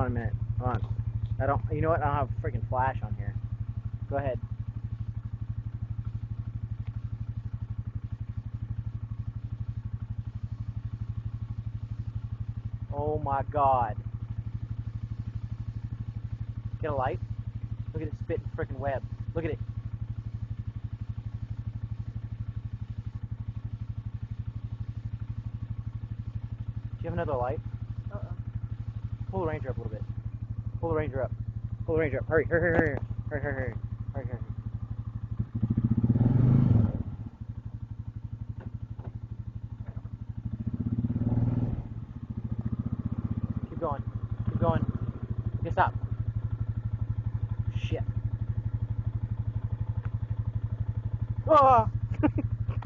a minute. Hold on. I don't. You know what? I don't have a freaking flash on here. Go ahead. Oh my God. Get a light. Look at it spitting freaking web. Look at it. Do you have another light? Pull the Ranger up a little bit. Pull the Ranger up. Pull the Ranger up. Hurry, hurry, hurry, hurry, hurry, hurry, hurry, hurry, hurry. Keep going. Keep going. Okay, stop. Shit. Ah!